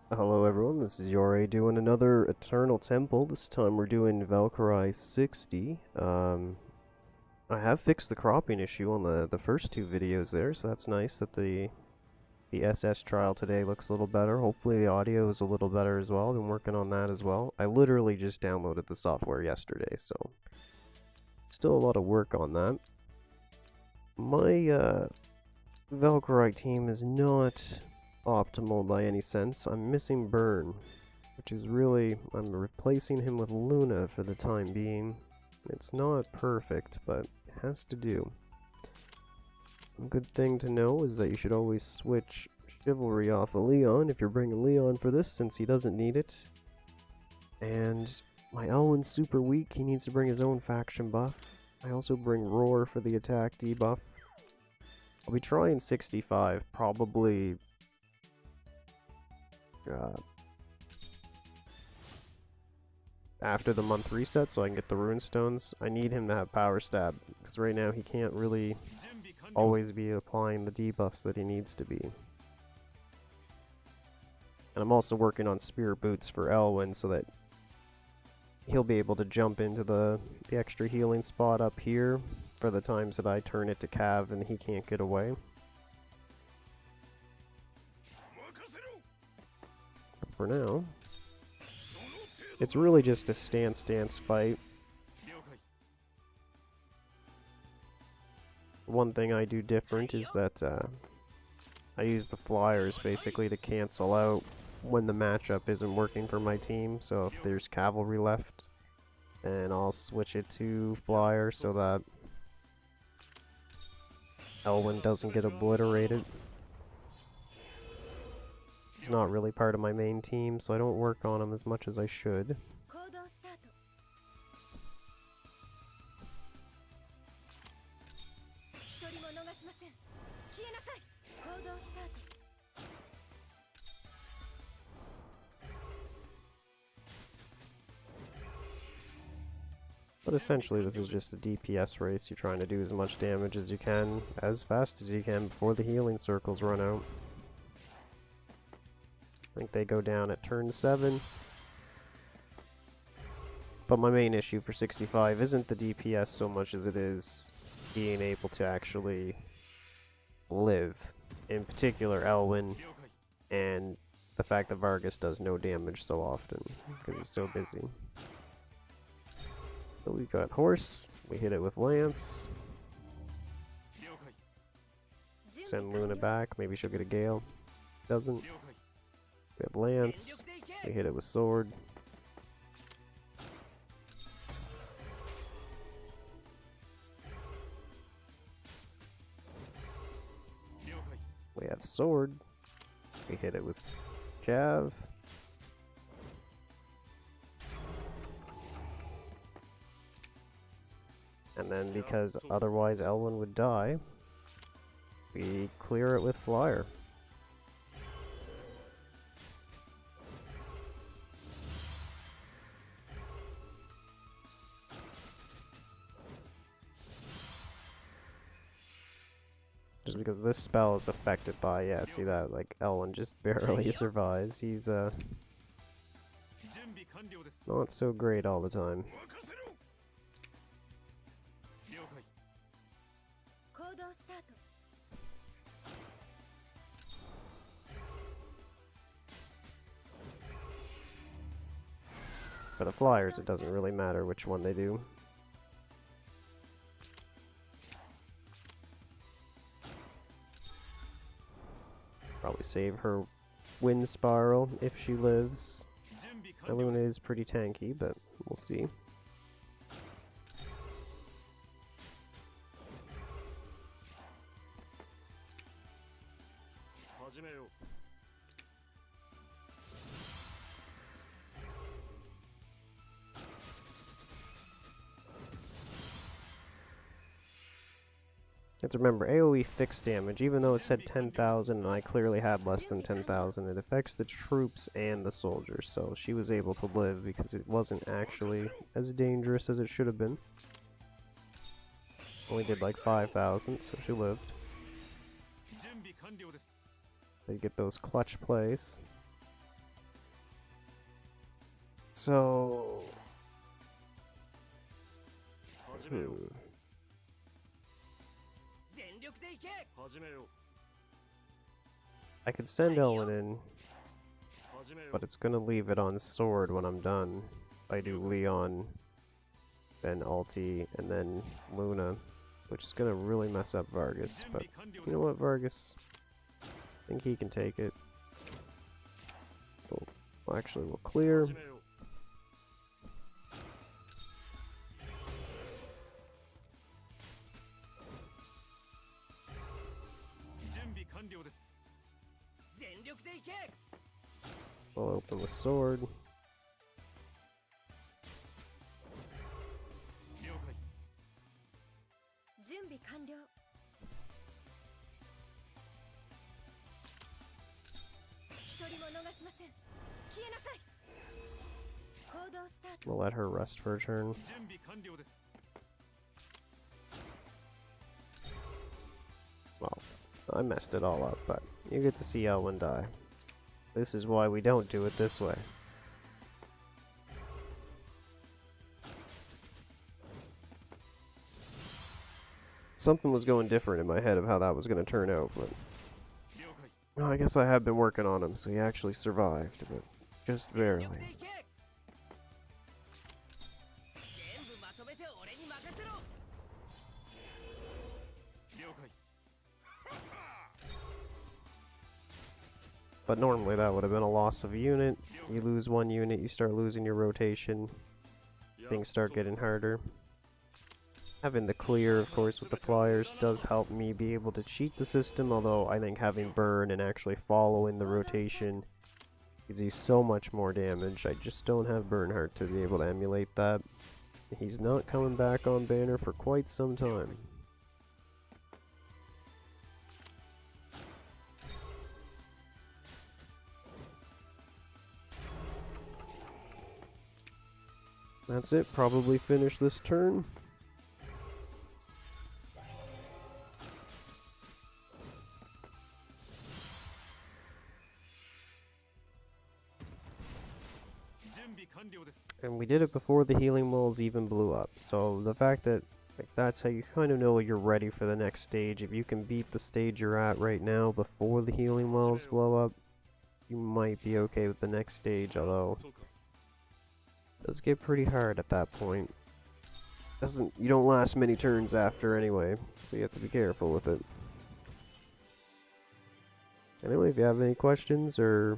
Hello everyone, this is RealYorae doing another Eternal Temple. This time we're doing Valkyrie 60. I have fixed the cropping issue on the first two videos there, so that's nice that the SS trial today looks a little better. Hopefully the audio is a little better as well. I've been working on that as well. I literally just downloaded the software yesterday, so still a lot of work on that. My Valkyrie team is not optimal by any sense. I'm missing Burn, which is really, I'm replacing him with Luna for the time being. It's not perfect, but it has to do. A good thing to know is that you should always switch Chivalry off of Leon if you're bringing Leon for this, since he doesn't need it. And my Elwin's super weak, he needs to bring his own faction buff. I also bring Roar for the attack debuff. I'll be trying 65, probably after the month reset so I can get the rune stones. I need him to have power stab, because right now he can't really always be applying the debuffs that he needs to be. And I'm also working on Spirit Boots for Elwin so that he'll be able to jump into the extra healing spot up here for the times that I turn it to Cav and he can't get away. But for now, it's really just a stance fight. One thing I do different is that I use the flyers basically to cancel out when the matchup isn't working for my team. So if there's cavalry left, then I'll switch it to flyer so that Elwin doesn't get obliterated. He's not really part of my main team, so I don't work on him as much as I should. But essentially this is just a DPS race. You're trying to do as much damage as you can, as fast as you can, before the healing circles run out. I think they go down at turn 7. But my main issue for 65 isn't the DPS so much as it is being able to actually live. In particular, Elwin, and the fact that Vargas does no damage so often, because he's so busy. So we got Horse, we hit it with Lance. Send Luna back, maybe she'll get a Gale. Doesn't. We have Lance, we hit it with Sword. We have Sword, we hit it with Cav. And then because otherwise Elwin would die, we clear it with Flyer. Just because this spell is affected by, yeah, see that, like, Elwin just barely survives. He's, not so great all the time. For the Flyers, it doesn't really matter which one they do. Probably save her Wind Spiral if she lives. Elwin is pretty tanky, but we'll see. You have to remember, AoE fixed damage, even though it said 10,000 and I clearly had less than 10,000, it affects the troops and the soldiers, so she was able to live because it wasn't actually as dangerous as it should have been. Only did like 5,000, so she lived. They get those clutch plays. So... I could send Elwin in, but it's gonna leave it on sword when I'm done. I do Leon, then Alti, and then Luna, which is gonna really mess up Vargas, but you know what, Vargas? I think he can take it. Well, actually, we'll clear. We'll open with sword. We'll let her rest for a turn. Well, I messed it all up, but you get to see Elwin die. This is why we don't do it this way. Something was going different in my head of how that was going to turn out, but well, I guess I have been working on him, so he actually survived, but just barely. But normally that would have been a loss of a unit. You lose one unit, you start losing your rotation. Things start getting harder. Having the clear, of course, with the flyers does help me be able to cheat the system, although I think having burn and actually following the rotation gives you so much more damage. I just don't have Berhanrdt to be able to emulate that. He's not coming back on banner for quite some time. That's it, probably finish this turn. And we did it before the healing walls even blew up, so the fact that that's how you kind of know you're ready for the next stage. If you can beat the stage you're at right now before the healing walls blow up, you might be okay with the next stage, although it does get pretty hard at that point. You don't last many turns after anyway, so you have to be careful with it. Anyway, if you have any questions or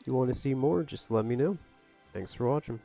you want to see more, just let me know. Thanks for watching.